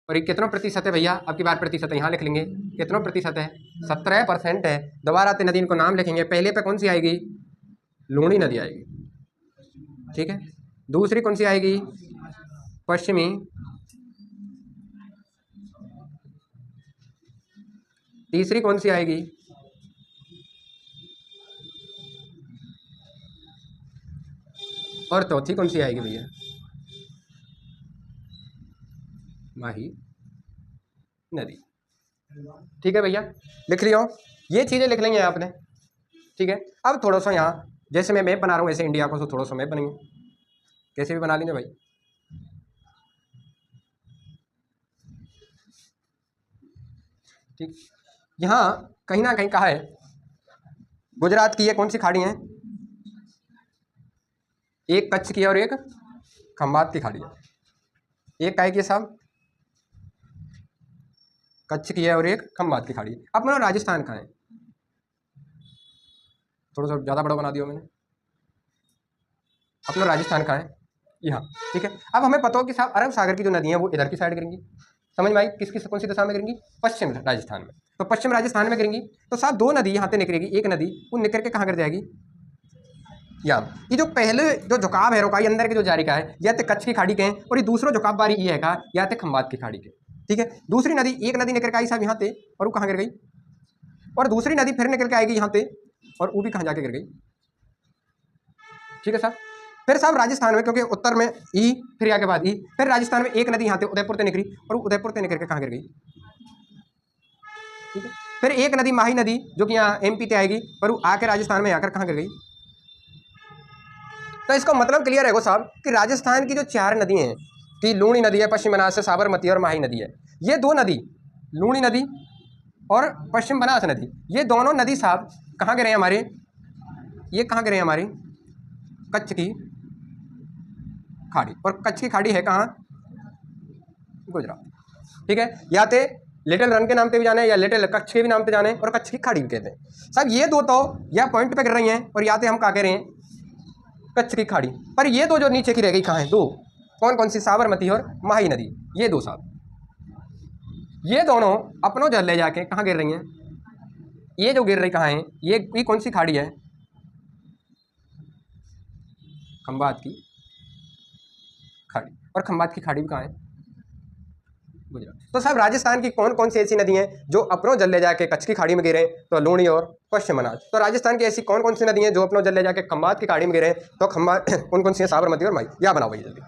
और ये कितना प्रतिशत है भैया, अब की बार प्रतिशत यहाँ लिख लेंगे, कितना प्रतिशत है, 17% है। दोबारा आते नदी इनको नाम लिखेंगे, पहले पे कौन सी आएगी, लूणी नदी आएगी, ठीक है। दूसरी कौन सी आएगी, पश्चिमी तीसरी कौन सी आएगी, और चौथी कौन सी आएगी भैया, माही नदी, ठीक है भैया, लिख लियो, ये चीज़ें लिख लेंगे आपने, ठीक है। अब थोड़ा सा यहाँ जैसे मैं मैप बना रहा हूँ ऐसे इंडिया को, तो थोड़ा सा मैप बनेंगे, कैसे भी बना लेंगे भाई, ठीक। यहाँ कहीं ना कहीं कहा है गुजरात की ये कौन सी खाड़ी है, एक कच्छ की है और एक खंबात की खाड़ी है, एक काय की साहब, कच्छ की है और एक खंबात की खाड़ी है। अब मतलब राजस्थान का है, थोड़ा सा ज़्यादा बड़ा बना दिया मैंने, अपना राजस्थान का है यहाँ, ठीक है। अब हमें पता हो कि साहब अरब सागर की जो नदी है वो इधर की साइड गिरेंगी, समझ में आई, किसकी कौन सी दिशा में गिरेंगी, पश्चिम राजस्थान में, तो पश्चिम राजस्थान में गिरेंगी, तो साहब दो नदी यहाँ से निकलेगी, एक नदी वो निकल के कहाँ गिर जाएगी, यहाँ। ये जो पहले जो झुकाव है रोकाई अंदर के जो जारी का है, या तो कच्छ की खाड़ी के हैं, और ये दूसरा झुकाव बारी ये है का, या तो खंबात की खाड़ी के, ठीक है। दूसरी नदी, एक नदी निकल के आई साहब यहाँ पे, और वो कहाँ गिर गई, और दूसरी नदी फिर निकल के आएगी यहाँ पे, और वो भी कहाँ जाके गिर गई, ठीक है साहब। फिर साहब राजस्थान में, क्योंकि उत्तर में ई, फिर यहाँ के बाद ई, फिर राजस्थान में एक नदी यहाँ से उदयपुर से निकली, और उदयपुर से निकल के कहाँ गिर गई, ठीक है। फिर एक नदी माही नदी जो कि यहाँ एमपी से आएगी, पर वो आकर राजस्थान में आकर कहाँ गिर गई। तो इसका मतलब क्लियर है साहब कि राजस्थान की जो चार नदी हैं, कि लूणी नदी है, पश्चिम बनास से साबरमती और माही नदी है, ये दो नदी, लूणी नदी और पश्चिम बनास नदी, ये दोनों नदी साहब कहाँ गिरे हैं हमारे, ये कहाँ गिरे हैं हमारे, कच्छ की खाड़ी, और कच्छ की खाड़ी है कहाँ, गुजरात, ठीक है। या तो लिटिल रन के नाम पे भी जाने, या लिटिल कच्छ के भी नाम पे जाने, और कच्छ की खाड़ी भी कहते हैं साहब। ये दो तो या पॉइंट पे गिर रही हैं, और या तो हम क्या कह रहे हैं, कच्छ की खाड़ी, पर ये दो जो नीचे की रह गई कहाँ है, दो, कौन कौन सी, साबरमती और माही नदी, ये दो साहब, ये दोनों अपनों जल ले जाके कहाँ गिर रही हैं, ये जो गिर रही कहाँ है, ये कौन सी खाड़ी है, खंबात की खाड़ी, और खंबात की खाड़ी भी कहाँ है, गुजरात। तो साहब राजस्थान की कौन कौन सी ऐसी नदी हैं जो अपनों जल ले जाके कच्छ की खाड़ी में गिरे, तो लूणी और पश्चिम बनास। तो राजस्थान की ऐसी कौन कौन सी नदी हैं जो अपनों जल ले जाके खंबात की खाड़ी में गिरे, तो खंबात कौन कौन सी है, साबरमती और माही, या बनाओ भाई जल्दी।